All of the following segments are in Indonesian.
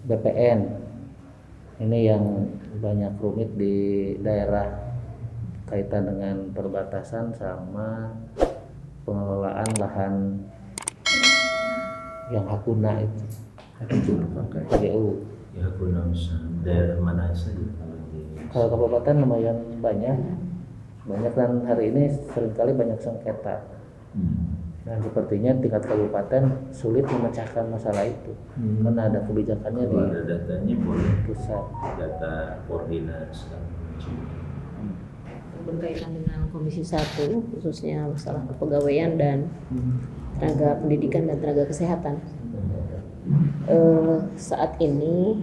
BPN. Ini yang banyak rumit di daerah kaitan dengan perbatasan sama pengelolaan lahan yang hakuna itu. PGU. Ya hakuna daerah mana saja? Kalau kabupaten lumayan banyak dan hari ini seringkali banyak sengketa. Nah, sepertinya tingkat kabupaten sulit memecahkan masalah itu karena ada kebijakannya kalau di ada datanya boleh pusat. data koordinasi berkaitan dengan Komisi 1 khususnya masalah kepegawaian dan tenaga pendidikan dan tenaga kesehatan. Saat ini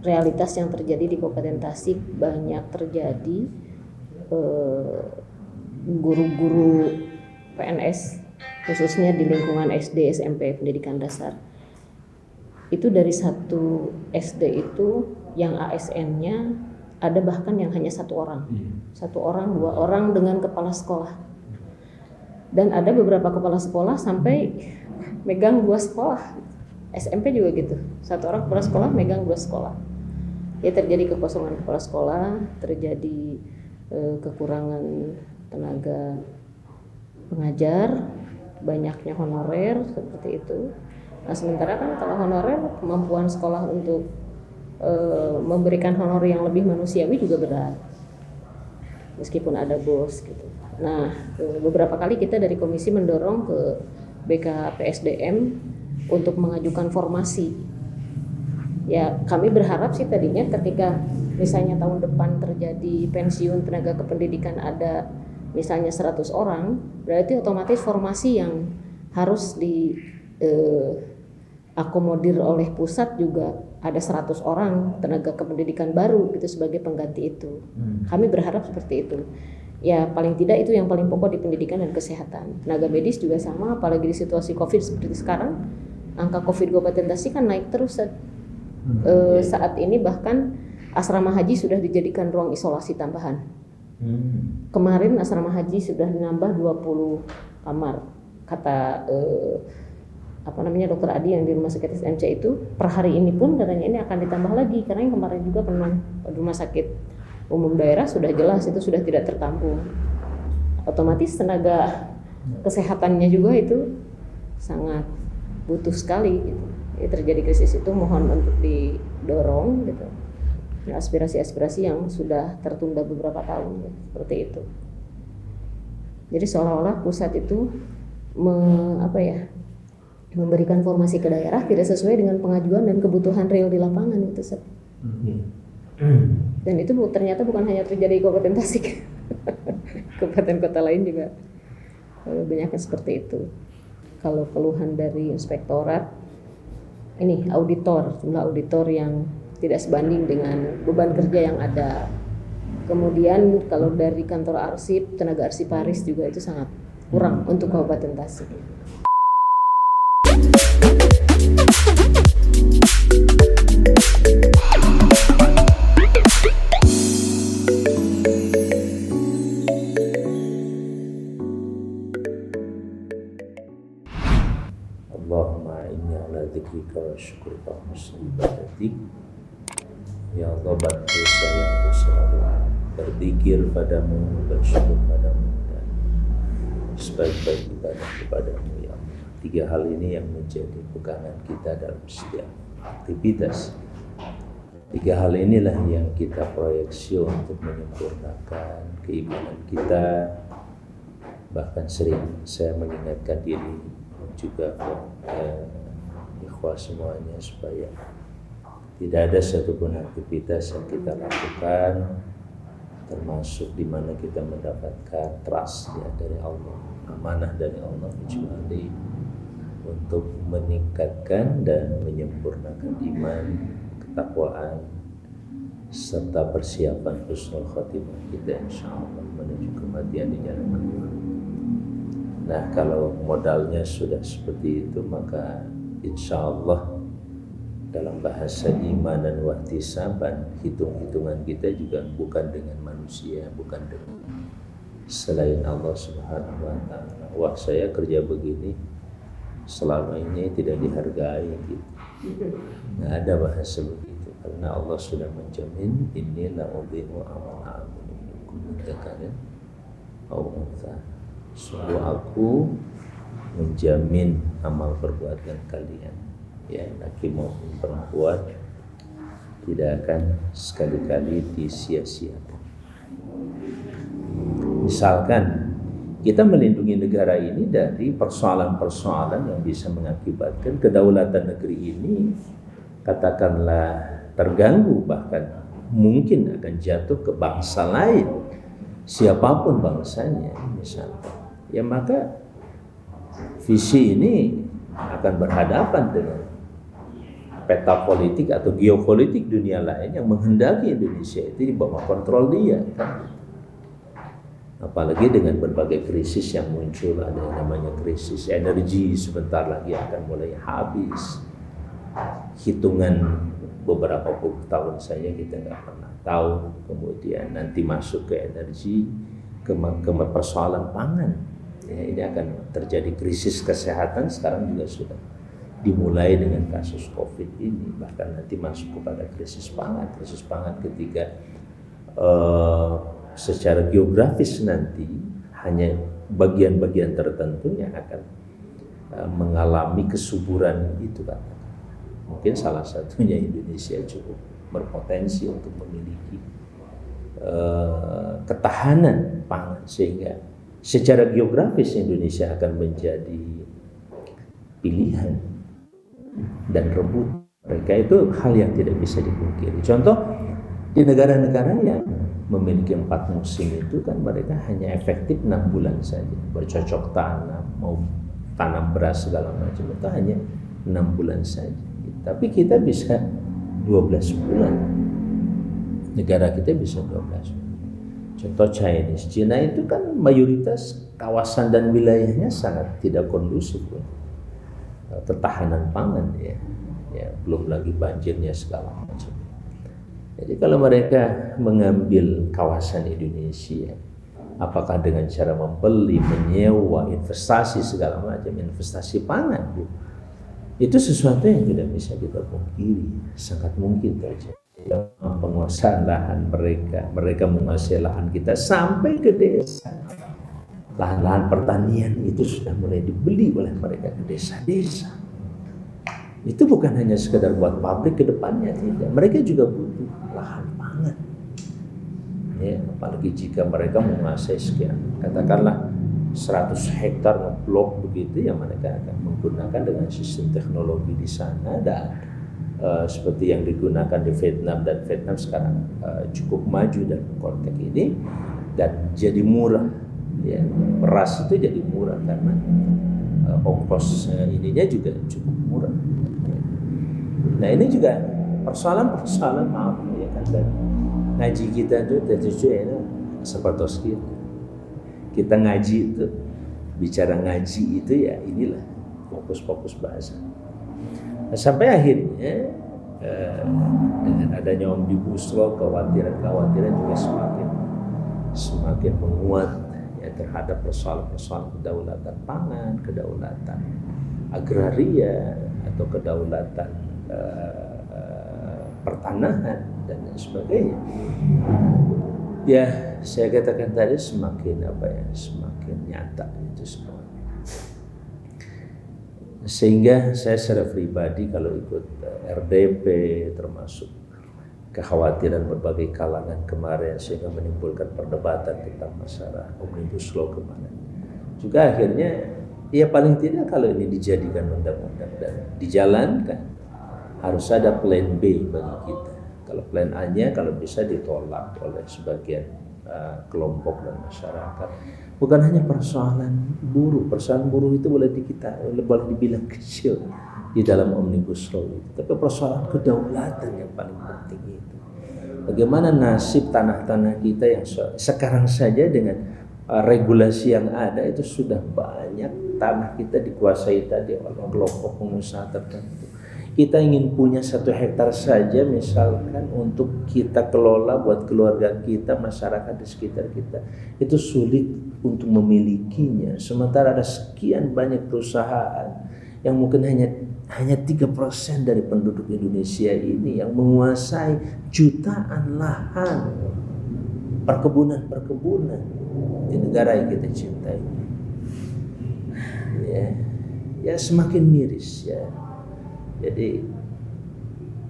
realitas yang terjadi di Kabupaten Tasik banyak terjadi guru-guru PNS khususnya di lingkungan SD, SMP, pendidikan dasar. Itu dari satu SD itu yang ASN-nya ada bahkan yang hanya satu orang, dua orang dengan kepala sekolah. Dan ada beberapa kepala sekolah sampai megang 2 sekolah. SMP juga gitu, satu orang kepala sekolah megang 2 sekolah. Ya terjadi kekosongan kepala sekolah, terjadi kekurangan tenaga pengajar, banyaknya honorer seperti itu. Nah sementara kan kalau honorer kemampuan sekolah untuk memberikan honor yang lebih manusiawi juga berat, meskipun ada bos gitu. Nah beberapa kali kita dari komisi mendorong ke BKPSDM untuk mengajukan formasi. Ya kami berharap sih tadinya ketika misalnya tahun depan terjadi pensiun tenaga kependidikan ada misalnya 100 orang, berarti otomatis formasi yang harus akomodir oleh pusat juga ada 100 orang tenaga kependidikan baru gitu sebagai pengganti itu. Kami berharap seperti itu. Ya paling tidak itu yang paling pokok di pendidikan dan kesehatan. Tenaga medis juga sama, apalagi di situasi Covid seperti sekarang. Angka Covid Kabupaten Tasik kan naik terus. Saat ini bahkan asrama haji sudah dijadikan ruang isolasi tambahan. Kemarin asrama haji sudah menambah 20 kamar. Kata Dr. Adi yang di rumah sakit SMC itu per hari ini pun katanya ini akan ditambah lagi karena yang kemarin juga pernah rumah sakit umum daerah sudah jelas itu sudah tidak tertampung. Otomatis tenaga kesehatannya juga itu sangat butuh sekali gitu. Ya, terjadi krisis itu mohon untuk didorong gitu. Ya, aspirasi-aspirasi yang sudah tertunda beberapa tahun gitu, seperti itu. Jadi seolah-olah pusat itu memberikan formasi ke daerah tidak sesuai dengan pengajuan dan kebutuhan real di lapangan itu. Dan itu ternyata bukan hanya terjadi di Kabupaten Tasik, kabupaten kota lain juga banyak seperti itu. Kalau keluhan dari inspektorat, ini jumlah auditor yang tidak sebanding dengan beban kerja yang ada. Kemudian kalau dari kantor arsip, tenaga arsiparis juga itu sangat kurang untuk Kabupaten Tasik. Allahumma inni ala dzikrika wa syukrika wa husni ibadatik. Ya Allah, bantu saya untuk selalu berzikir padamu, bersyukur padamu dan sebaik-baik ibadah kepadamu ya Allah. 3 hal ini yang menjadi pegangan kita dalam setiap aktivitas. 3 hal inilah yang kita proyeksi untuk menyempurnakan keimanan kita. Bahkan sering saya mengingatkan diri juga ikhwah semuanya supaya tidak ada satupun aktivitas yang kita lakukan termasuk di mana kita mendapatkan trust ya dari Allah, amanah dari Allah, kecuali untuk meningkatkan dan menyempurnakan iman, ketakwaan serta persiapan husnul khotimah kita insyaallah menuju kematian di jalan Allah. Nah, kalau modalnya sudah seperti itu, maka insyaallah dalam bahasa iman dan wahtisaban, hitung-hitungan kita juga bukan dengan manusia, bukan dengan selain Allah Subhanahu wa ta'ala. Wah, saya kerja begini selama ini tidak dihargai gitu. Nggak ada bahasa begitu, karena Allah sudah menjamin inni la udhi'u amala minkum dzakarin aw untha. Sungguh aku menjamin amal perbuatan kalian, ya laki maupun perempuan, tidak akan sekali-kali disia-siakan. Misalkan kita melindungi negara ini dari persoalan-persoalan yang bisa mengakibatkan kedaulatan negeri ini katakanlah terganggu, bahkan mungkin akan jatuh ke bangsa lain, siapapun bangsanya misalnya, ya maka visi ini akan berhadapan dengan peta politik atau geopolitik dunia lain yang menghendaki Indonesia itu di bawah kontrol dia, kan? Apalagi dengan berbagai krisis yang muncul, ada yang namanya krisis energi sebentar lagi akan mulai habis. Hitungan beberapa puluh tahun saja kita nggak pernah tahu. Kemudian nanti masuk ke energi, ke persoalan pangan. Ya, ini akan terjadi krisis kesehatan, sekarang juga sudah dimulai dengan kasus COVID ini, bahkan nanti masuk kepada krisis pangan ketika secara geografis nanti hanya bagian-bagian tertentu yang akan mengalami kesuburan itu, kan. Mungkin salah satunya Indonesia cukup berpotensi untuk memiliki ketahanan pangan, sehingga secara geografis Indonesia akan menjadi pilihan dan rebut mereka. Itu hal yang tidak bisa dipungkiri. Contoh, di negara-negara yang memiliki 4 musim itu kan mereka hanya efektif 6 bulan saja bercocok tanam, mau tanam beras segala macam itu hanya 6 bulan saja. Tapi kita bisa 12 bulan. Negara kita bisa 12 bulan. Contoh China itu kan mayoritas kawasan dan wilayahnya sangat tidak kondusif ketahanan pangan, ya belum lagi banjirnya segala macam. Jadi kalau mereka mengambil kawasan Indonesia, apakah dengan cara membeli, menyewa, investasi segala macam, investasi pangan, itu sesuatu yang tidak bisa kita pungkiri, sangat mungkin terjadi. Penguasaan lahan mereka menguasai lahan kita sampai ke desa. Lahan-lahan pertanian itu sudah mulai dibeli oleh mereka ke desa-desa. Itu bukan hanya sekedar buat pabrik ke depannya, tidak. Mereka juga butuh lahan pangan. Ya, apalagi jika mereka menguasai sekian, katakanlah 100 hektar ngeblok begitu, ya mereka akan menggunakan dengan sistem teknologi di sana dan seperti yang digunakan di Vietnam, dan Vietnam sekarang cukup maju dalam konteks ini dan jadi murah. Ya, beras itu jadi murah karena ongkos ininya juga cukup murah. Nah ini juga persoalan maaf ya kan, dan ngaji kita itu seperti kita ngaji itu, bicara ngaji itu ya inilah fokus bahasa. Nah, sampai akhirnya dengan adanya Omnibus Law, kekhawatiran juga semakin menguat ya, terhadap persoalan kedaulatan pangan, kedaulatan agraria atau kedaulatan pertanahan dan lain sebagainya. Ya, saya katakan tadi semakin nyata itu semua. Sehingga saya secara pribadi kalau ikut RDP, termasuk kekhawatiran berbagai kalangan kemarin sehingga menimbulkan perdebatan tentang masalah Omnibus Law kemarin, juga akhirnya ya paling tidak kalau ini dijadikan undang-undang dan dijalankan, harus ada plan B bagi kita. Kalau plan A-nya kalau bisa ditolak oleh sebagian kelompok dan masyarakat. Bukan hanya persoalan buruh itu boleh dibilang kecil di dalam Omnibus Law itu, tapi persoalan kedaulatan yang paling penting itu. Bagaimana nasib tanah-tanah kita yang sekarang saja dengan regulasi yang ada itu sudah banyak tanah kita dikuasai tadi oleh kelompok pengusaha tertentu. Kita ingin punya 1 hektar saja misalkan untuk kita kelola buat keluarga kita, masyarakat di sekitar kita, itu sulit untuk memilikinya. Sementara ada sekian banyak perusahaan yang mungkin hanya hanya 3% dari penduduk Indonesia ini yang menguasai jutaan lahan perkebunan di negara yang kita cintai. Ya semakin miris ya. Jadi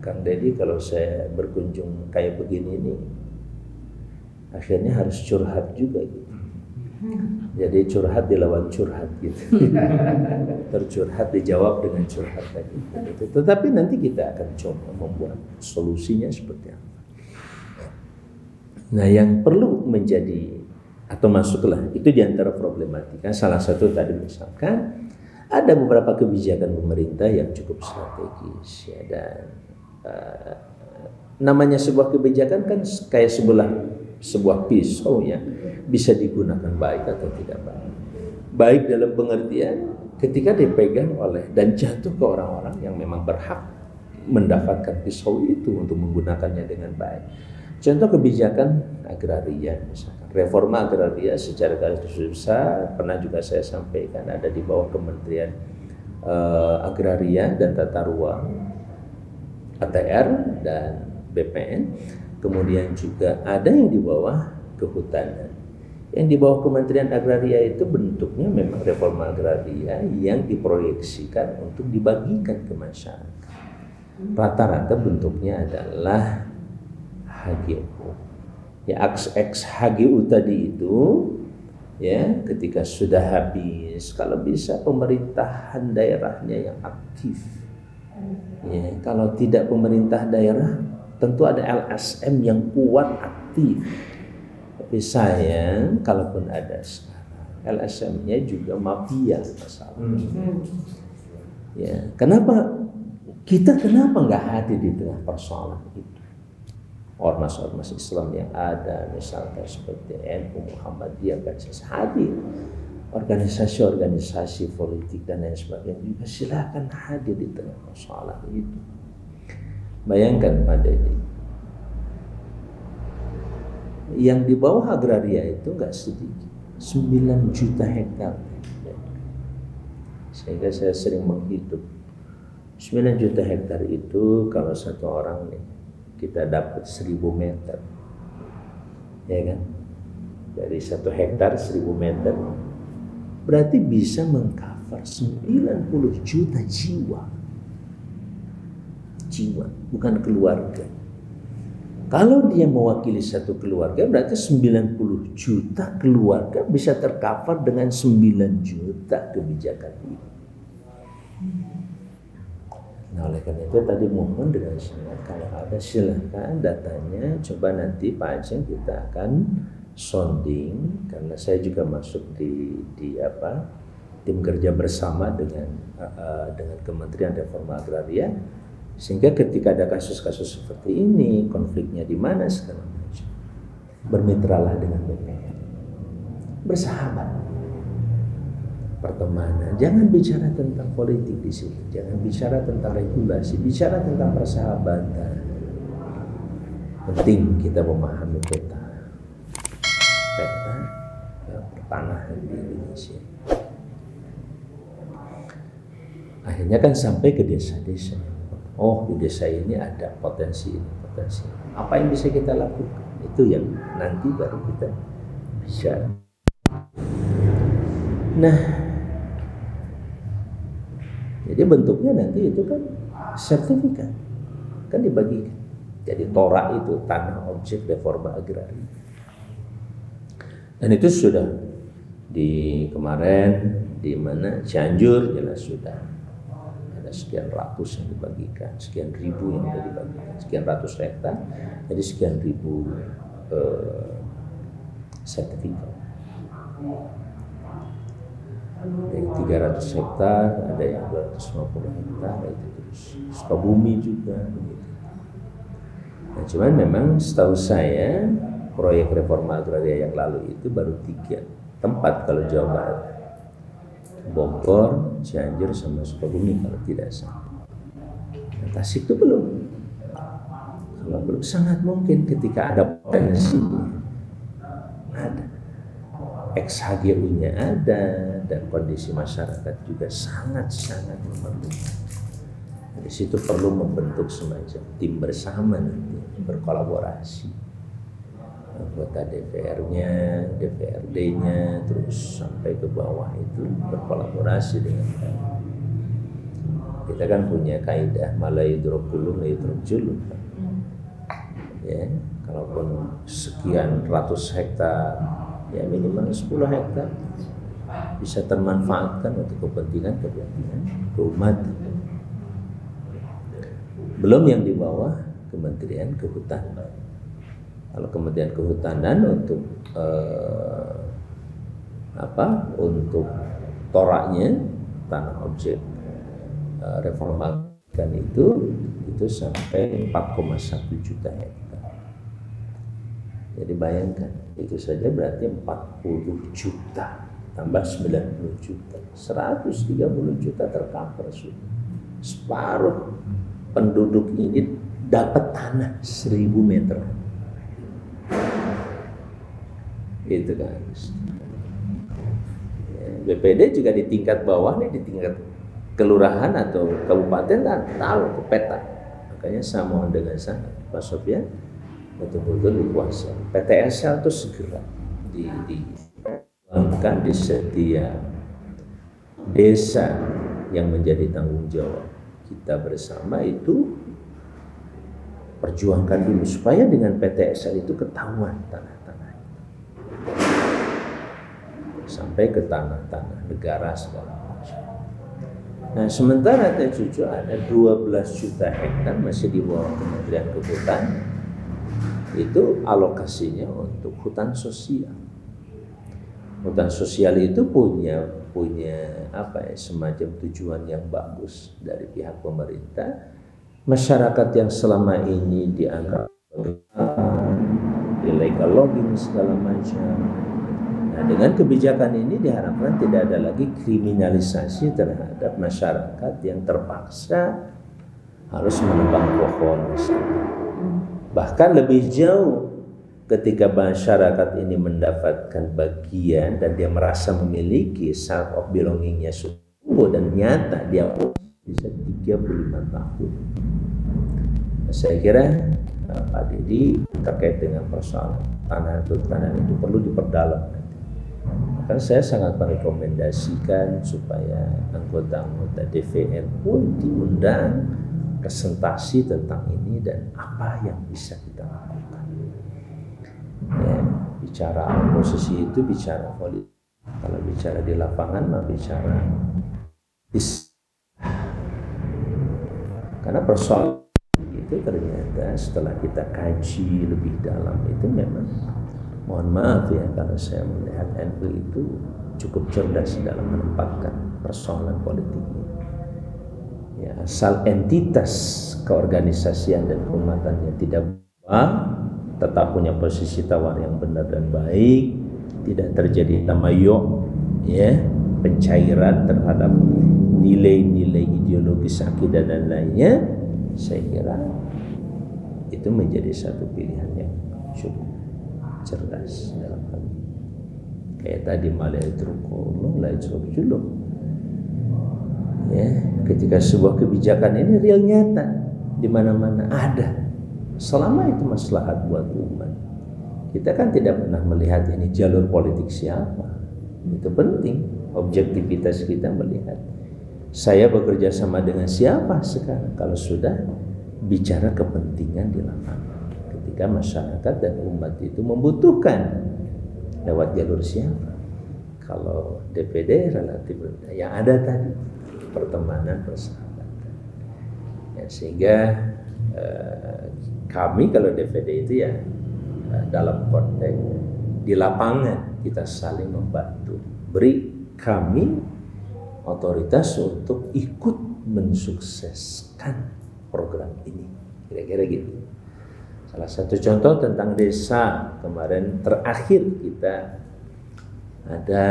Kang Deddy, kalau saya berkunjung kayak begini ini, akhirnya harus curhat juga gitu. Jadi curhat dilawan curhat gitu. Tercurhat dijawab dengan curhat lagi. Tetapi nanti kita akan coba membuat solusinya seperti apa. Nah, yang perlu menjadi atau masuklah itu diantara problematika. Salah satu tadi misalkan ada beberapa kebijakan pemerintah yang cukup strategis ya, dan namanya sebuah kebijakan kan kayak sebuah pisau yang bisa digunakan baik atau tidak baik. Baik dalam pengertian ketika dipegang oleh dan jatuh ke orang-orang yang memang berhak mendapatkan pisau itu untuk menggunakannya dengan baik. Contoh kebijakan agraria misalkan. Reforma agraria secara garis besar pernah juga saya sampaikan ada di bawah Kementerian Agraria dan Tata Ruang ATR dan BPN. Kemudian juga ada yang di bawah Kehutanan. Yang di bawah Kementerian Agraria itu bentuknya memang reforma agraria yang diproyeksikan untuk dibagikan ke masyarakat. Rata-rata bentuknya adalah HGU. Ya, HGU tadi itu ya ketika sudah habis, kalau bisa pemerintahan daerahnya yang aktif. Ya, kalau tidak pemerintah daerah, tentu ada LSM yang kuat aktif. Tapi sayang, kalaupun ada sekarang, LSM-nya juga mafia masalah. Ya, kenapa nggak hadir di tengah persoalan itu? Ormas-ormas Islam yang ada, misalkan seperti NU, Muhammadiyah, PSS hadir. Organisasi-organisasi politik dan lain sebagainya juga silakan hadir di tengah persoalan itu. Bayangkan Pak Deddy, yang di bawah agraria itu nggak sedikit, 9 juta hektar. Sehingga saya sering menghitung 9 juta hektar itu kalau satu orang nih kita dapat 1000 meter, ya kan? Dari 1 hektar 1000 meter, berarti bisa mengcover 90 juta jiwa, bukan keluarga. Kalau dia mewakili satu keluarga, berarti 90 juta keluarga bisa tercover dengan 9 juta kebijakan ini. Nah, oleh karena itu tadi mohon dengan sangat, kalau ada silakan datanya, coba nanti Pak Aceh kita akan sounding, karena saya juga masuk di tim kerja bersama dengan Kementerian Reforma Agraria, sehingga ketika ada kasus-kasus seperti ini, konfliknya di mana segala macam, bermitralah dengan BPN, bersahabat. Pertemanan, jangan bicara tentang politik di sini, jangan bicara tentang regulasi, bicara tentang persahabatan. Penting kita memahami peta pertanahan di Indonesia. Akhirnya kan sampai ke desa-desa. Oh, di desa ini ada potensi ini, potensi. Apa yang bisa kita lakukan? Itu yang nanti baru kita bicara. Nah, jadi bentuknya nanti itu kan sertifikat, kan dibagikan. Jadi torak itu tanah objek reforma agraria. Dan itu sudah di kemarin di mana Cianjur jelas sudah ada sekian ratus yang dibagikan, sekian ribu yang sudah dibagikan, sekian ratus hektar, jadi sekian ribu sertifikat. Ada yang 300 hektar, ada yang 250 hektar, itu terus Sukabumi juga begitu. Nah, cuman memang setahu saya proyek reforma agraria yang lalu itu baru 3 tempat kalau Jawa Barat, Bogor, Cianjur, sama Sukabumi kalau tidak salah. Nah, Tasik itu belum. Kalau belum, sangat mungkin ketika ada potensi ada. XHGU-nya ada dan kondisi masyarakat juga sangat-sangat memerlukan. Di situ perlu membentuk semacam tim bersama nanti, berkolaborasi. Anggota DPR-nya, DPRD-nya, terus sampai ke bawah itu berkolaborasi dengan kami. Kita kan punya kaidah mala yudrokulu la yudrokjulu. Ya, kalaupun sekian ratus hektar, ya minimal 10 hektar bisa termanfaatkan untuk kepentingan keumatan. Belum yang di bawah Kementerian Kehutanan. Kalau Kementerian Kehutanan untuk untuk toraknya tanah objek reformasikan itu sampai 4,1 juta hektar. Jadi bayangkan itu saja berarti 40 juta tambah 90 juta, 130 juta tercover sudah. Separuh penduduk ini dapat tanah 1000 meter. Itu kan. BPD juga di tingkat bawah nih, di tingkat kelurahan atau kabupaten tahu ke peta. Makanya saya mohon dengan sangat Pak Sofyan betul-betul dikuasai. PTSL itu segera dilakukan di setiap desa yang menjadi tanggung jawab kita bersama itu. Perjuangkan dulu supaya dengan PTSL itu ketahuan tanah-tanah sampai ke tanah-tanah negara segala macam. Nah sementara cucu ada 12 juta hektar masih di bawah Kementerian Kehutanan, itu alokasinya untuk hutan sosial. Hutan sosial itu punya semacam tujuan yang bagus dari pihak pemerintah. Masyarakat yang selama ini dianggap illegal logging segala macam. Nah, dengan kebijakan ini diharapkan tidak ada lagi kriminalisasi terhadap masyarakat yang terpaksa harus menebang pohon. Bahkan lebih jauh ketika masyarakat ini mendapatkan bagian dan dia merasa memiliki self of belongingnya sungguh dan nyata, dia bisa 35 tahun. Saya kira Pak Dedi terkait dengan persoalan tanah itu perlu diperdalam nanti. Maka saya sangat merekomendasikan supaya anggota-anggota DPR pun diundang presentasi tentang ini dan apa yang bisa kita lakukan. Ya, bicara oposisi itu bicara politik. Kalau bicara di lapangan mah bicara karena persoalan itu ternyata setelah kita kaji lebih dalam itu memang, mohon maaf ya kalau saya melihat NU itu cukup cerdas dalam menempatkan persoalan politiknya. Ya, asal entitas keorganisasian dan keumatannya tidak berubah, tetap punya posisi tawar yang benar dan baik, tidak terjadi tamayyu, ya, pencairan terhadap nilai-nilai ideologis akidah dan lainnya, saya kira itu menjadi satu pilihan yang cukup cerdas dalam hal ini. Kayak tadi malaikul laitsujulu. Ya, ketika sebuah kebijakan ini real nyata di mana-mana ada. Selama itu maslahat buat umat. Kita kan tidak pernah melihat ini jalur politik siapa. Itu penting, objektivitas kita melihat saya bekerja sama dengan siapa sekarang kalau sudah bicara kepentingan di lapangan. Ketika masyarakat dan umat itu membutuhkan lewat jalur siapa. Kalau DPD relatif yang ada tadi pertemanan, persahabatan. Ya, sehingga kami kalau DPD itu ya dalam konteks di lapangan kita saling membantu. Beri kami otoritas untuk ikut mensukseskan program ini, kira-kira gitu. Salah satu contoh tentang desa kemarin terakhir kita ada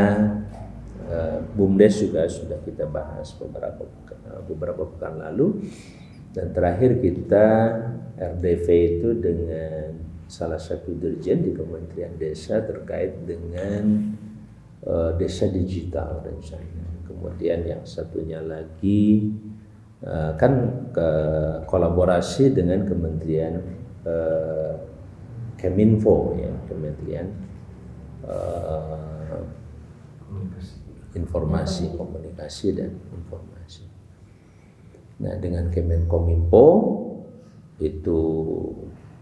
BUMDes juga sudah kita bahas beberapa pekan lalu, dan terakhir kita RDV itu dengan salah satu dirjen di Kementerian Desa terkait dengan desa digital rencana. Kemudian yang satunya lagi kan kolaborasi dengan Kementerian Keminfo ya, Kementerian Informasi, Komunikasi dan Informasi. Nah, dengan Kemenkominfo itu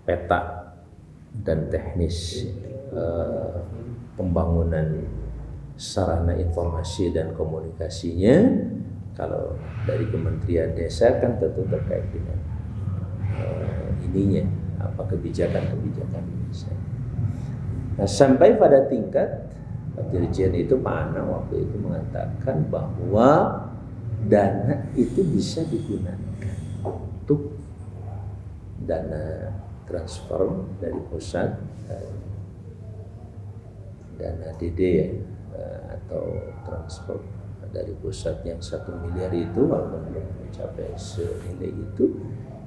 peta dan teknis pembangunan sarana informasi dan komunikasinya. Kalau dari Kementerian Desa kan tentu terkait dengan ininya, apa kebijakan-kebijakan desa. Nah, sampai pada tingkat Pak Dirjen itu Pak Anang waktu itu mengatakan bahwa dana itu bisa digunakan untuk dana transfer dari pusat, dana DD ya, atau transfer dari pusat yang 1 miliar itu walaupun belum mencapai senilai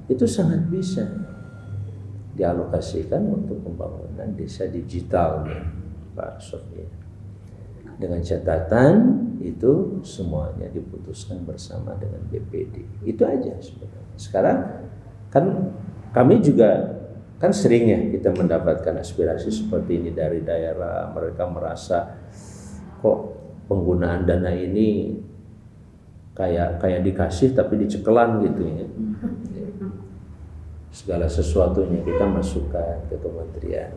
itu sangat bisa dialokasikan untuk pembangunan desa digital ya, Pak Sofia. Dengan catatan itu semuanya diputuskan bersama dengan BPD. Itu aja sebenarnya. Sekarang kan kami juga kan seringnya kita mendapatkan aspirasi seperti ini dari daerah. Mereka merasa kok penggunaan dana ini kayak dikasih tapi dicekelan gitu ya. Segala sesuatunya kita masukkan ke Kementerian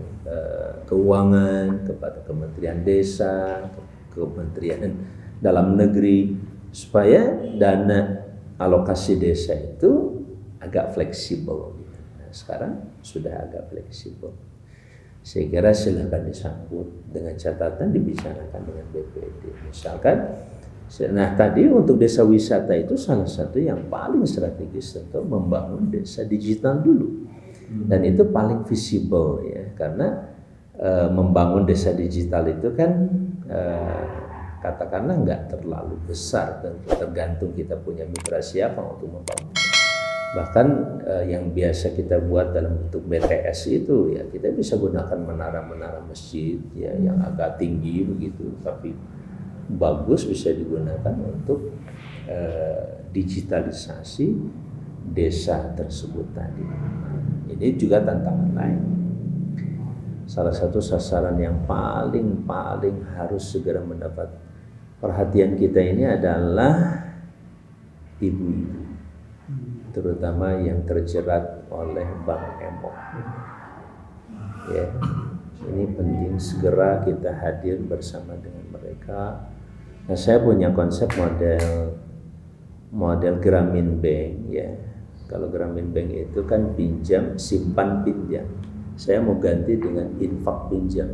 Keuangan, kepada Kementerian Desa, Kementerian Dalam Negeri, supaya dana alokasi desa itu agak fleksibel. Nah, sekarang sudah agak fleksibel. Saya kira silakan disambut dengan catatan dibicarakan dengan BPD. Misalkan, nah tadi untuk desa wisata itu salah satu yang paling strategis untuk membangun desa digital dulu, dan itu paling visible ya, karena membangun desa digital itu kan katakanlah nggak terlalu besar, tergantung kita punya mitra siapa untuk membangun. Bahkan yang biasa kita buat dalam bentuk BTS itu ya kita bisa gunakan menara-menara masjid ya yang agak tinggi begitu, tapi bagus bisa digunakan untuk digitalisasi desa tersebut tadi. Ini juga tantangan lain. Salah satu sasaran yang paling harus segera mendapat perhatian kita ini adalah ibu-ibu, terutama yang terjerat oleh Bank Emok. Ya, ini penting segera kita hadir bersama dengan mereka. Nah, saya punya konsep model Grameen Bank ya. Kalau Grameen Bank itu kan pinjam, simpan, pinjam. Saya mau ganti dengan infak pinjam.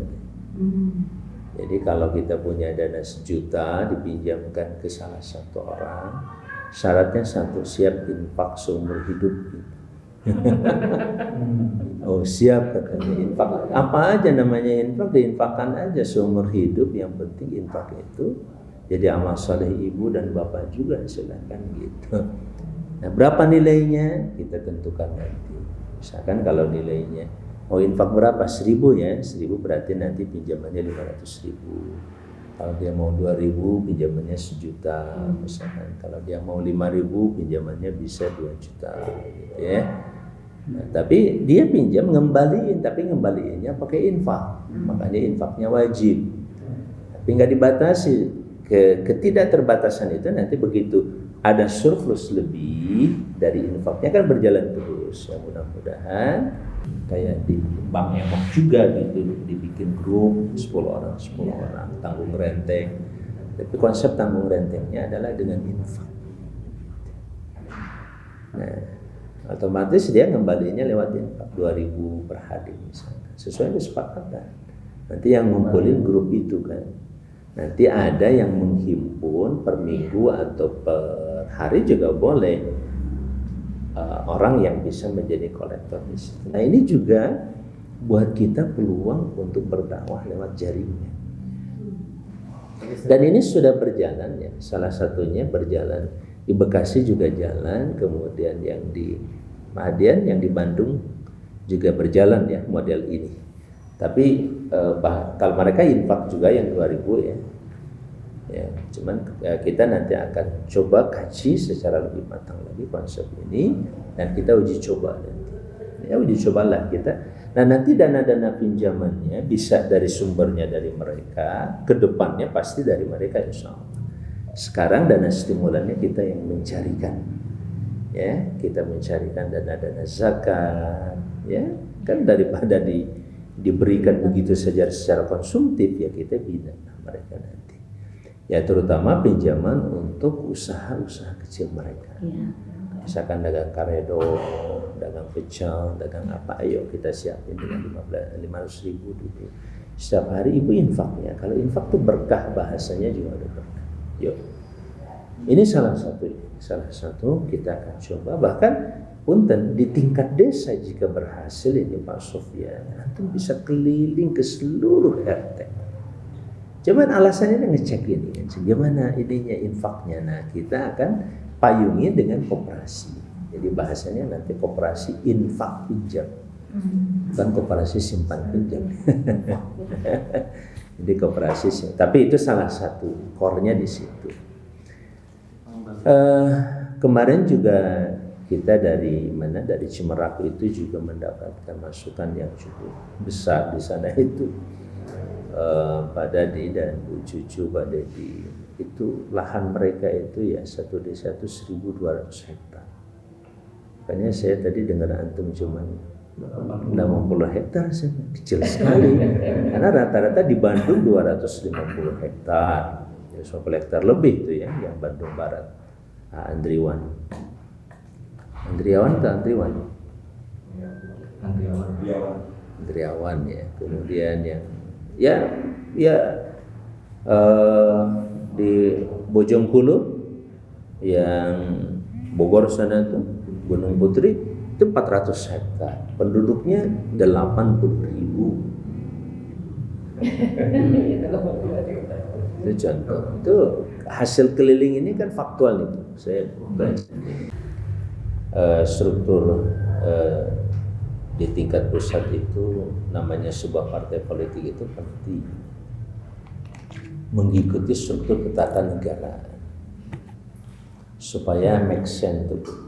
Jadi kalau kita punya dana 1 juta dipinjamkan ke salah satu orang, syaratnya satu, siap infak seumur hidup. Oh siap katanya, infak apa aja namanya infak, diinfakkan aja seumur hidup, yang penting infak itu jadi amal saleh ibu dan bapak juga, silakan gitu. Nah, berapa nilainya kita tentukan nanti. Misalkan kalau nilainya infak berapa, 1.000 ya, 1.000 berarti nanti pinjamannya 500.000. Kalau dia mau 2.000 pinjamannya 1 juta misalkan. Kalau dia mau 5.000 pinjamannya bisa 2 juta gitu ya. Nah, tapi dia pinjam ngembaliin, tapi ngembaliinnya pakai infak. Makanya infaknya wajib. Tapi nggak dibatasi. Ketidakterbatasan itu nanti begitu ada surplus lebih dari infaknya kan berjalan terus. Ya mudah-mudahan kayak di Bank Emok juga gitu, dibikin grup 10 orang tanggung renteng. Tapi konsep tanggung rentengnya adalah dengan infak. Nah, otomatis dia ngembalinya lewat infak 2.000 per hari misalnya, sesuai kesepakatan. Nanti yang ngumpulin grup itu kan. Nanti ada yang menghimpun per minggu atau per hari juga boleh, orang yang bisa menjadi kolektor di situ. Nah, ini juga buat kita peluang untuk berdakwah lewat jaringan. Dan ini sudah berjalan ya. Salah satunya berjalan di Bekasi juga jalan, kemudian yang di Madian, yang di Bandung juga berjalan ya model ini. Tapi kalau mereka infak juga yang 2.000 ya. Ya, cuman kita nanti akan coba kaji secara lebih matang lagi konsep ini dan kita uji coba nanti. Ya uji cobalah kita. Nah nanti dana-dana pinjamannya bisa dari sumbernya dari mereka, ke depannya pasti dari mereka insya Allah. Sekarang dana stimulannya kita yang mencarikan, ya kita mencarikan dana-dana zakat, ya kan daripada diberikan begitu saja secara konsumtif ya kita bina mereka nanti. Ya terutama pinjaman untuk usaha-usaha kecil mereka. Ya. Misalkan dagang karedo, dagang pecel, dagang apa, ayo kita siapin dengan 500.000 dulu. Setiap hari ibu infaknya. Kalau infak tuh berkah, bahasanya juga ada berkah. Yuk. Ini salah satu kita akan coba. Bahkan punten di tingkat desa jika berhasil ini Pak Sofyan, antum bisa keliling ke seluruh RT. Cuman alasannya ngecek ini kan, gimana ininya infaknya. Nah kita akan payungi dengan koperasi. Jadi bahasanya nanti koperasi infak pinjam, bukan koperasi simpan pinjam. Jadi koperasi, tapi itu salah satu core-nya di situ. Kemarin juga kita dari Cimerak itu juga mendapatkan masukan yang cukup besar di sana itu. Pak Dadi dan Bu Cucu, Pak Dadi itu lahan mereka itu ya satu desa itu 1.200 hektar. Makanya saya tadi dengar antum cuma 60 hektar, kecil sekali. Karena rata-rata di Bandung 250 hektar, ya 1 hektar lebih itu ya, yang Bandung Barat. Andriawan ya. Kemudian yang di Bojongkulur yang Bogor sana tuh Gunung Putri itu 400 hektar, penduduknya 80.000. Itu contoh. Itu hasil keliling ini kan faktual itu. Saya baca struktur di tingkat pusat itu namanya sebuah partai politik itu penting mengikuti struktur ketatanegaraan supaya make sense tuh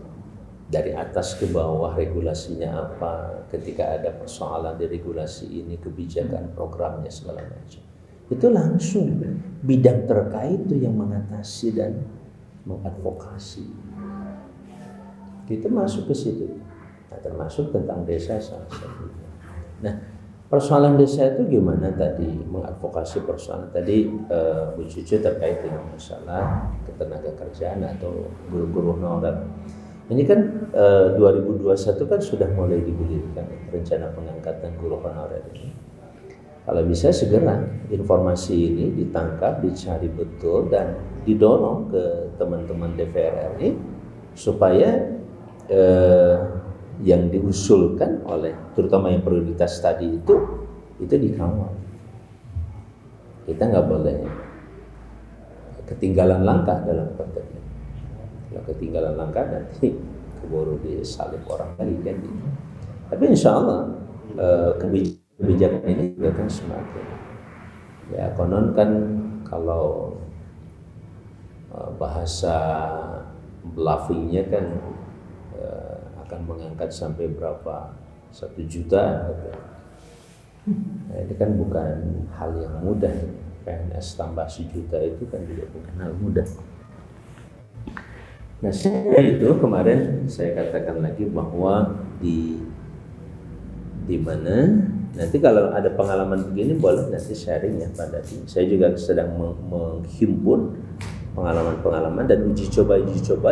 dari atas ke bawah regulasinya apa, ketika ada persoalan di regulasi ini kebijakan programnya segala macam itu langsung bidang terkait itu yang mengatasi dan mengadvokasi. Kita masuk ke situ. Nah, termasuk tentang desa salah satunya. Nah, persoalan desa itu gimana tadi mengadvokasi persoalan tadi Bu Cucu terkait dengan masalah ketenaga kerjaan atau guru-guru honorer. Ini kan 2021 kan sudah mulai digulirkan rencana pengangkatan guru honorer ini. Kalau bisa segera informasi ini ditangkap, dicari betul dan didorong ke teman-teman DPR RI supaya yang diusulkan oleh terutama yang prioritas tadi itu dikawal. Kita nggak boleh ketinggalan langkah dalam konteks ini. Kalau ketinggalan langkah nanti keburu disalib orang lagi kan gitu. Tapi insya Allah kebijakan ini juga kan semakin ya konon kan kalau bahasa bluffingnya kan akan mengangkat sampai berapa 1 juta gitu. Nah, ini kan bukan hal yang mudah. PNS tambah 1 juta itu kan juga bukan hal mudah. Nah itu kemarin saya katakan lagi bahwa di mana nanti kalau ada pengalaman begini boleh nanti sharing ya Pak Dadi. Saya juga sedang menghimpun pengalaman-pengalaman dan uji coba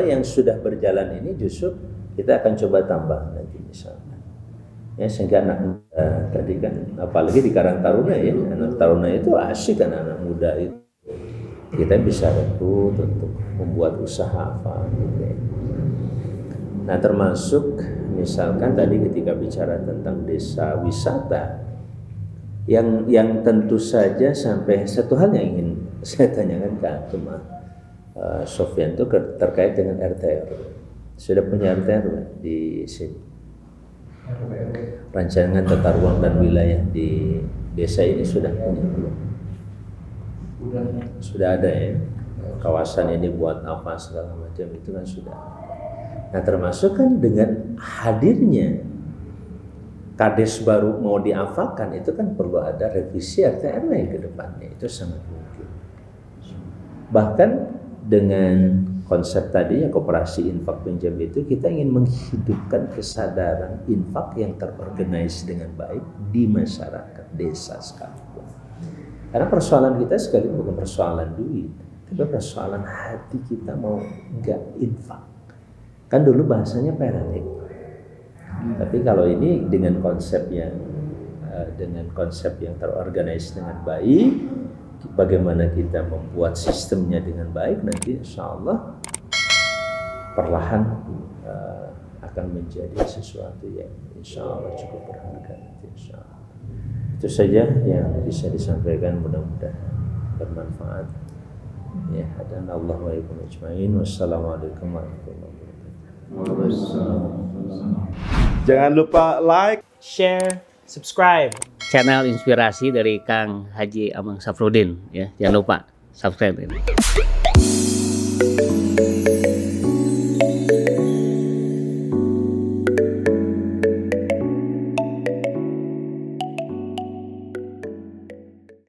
yang sudah berjalan ini justru kita akan coba tambah nanti misalnya. Ya sehingga anak muda tadi kan apalagi di Karang Taruna ya, anak Taruna itu asik kan anak muda itu. Kita bisa rekrut untuk membuat usaha apa gitu. Nah termasuk misalkan tadi ketika bicara tentang desa wisata yang tentu saja sampai satu hal yang ingin saya tanyakan ke Antum Sofyan itu terkait dengan RT RW. Sudah punya RT RW di sini? Rancangan tata ruang dan wilayah di desa ini sudah punya belum? Sudah ada ya, kawasan ini buat apa segala macam itu kan sudah. Nah termasuk kan dengan hadirnya kades baru mau diafakan itu kan perlu ada revisi RT RW ke depannya, itu sangat mungkin. Bahkan dengan konsep tadi ya koperasi infak pinjam itu kita ingin menghidupkan kesadaran infak yang terorganize dengan baik di masyarakat desa sekampung. Karena persoalan kita sekali bukan persoalan duit, tapi persoalan hati kita mau nggak infak. Kan dulu bahasanya parenting. Tapi kalau ini dengan konsep yang terorganize dengan baik, bagaimana kita membuat sistemnya dengan baik, nanti insya Allah perlahan akan menjadi sesuatu yang insya Allah cukup berharga. Insya Allah. Itu saja yang bisa disampaikan, mudah-mudahan bermanfaat. Ya, dan Allah wa ikum ajmain. Wassalamualaikum warahmatullahi wabarakatuh. Jangan lupa like, share, subscribe. Channel inspirasi dari Kang Haji Amang Safrudin ya. Jangan lupa subscribe ini.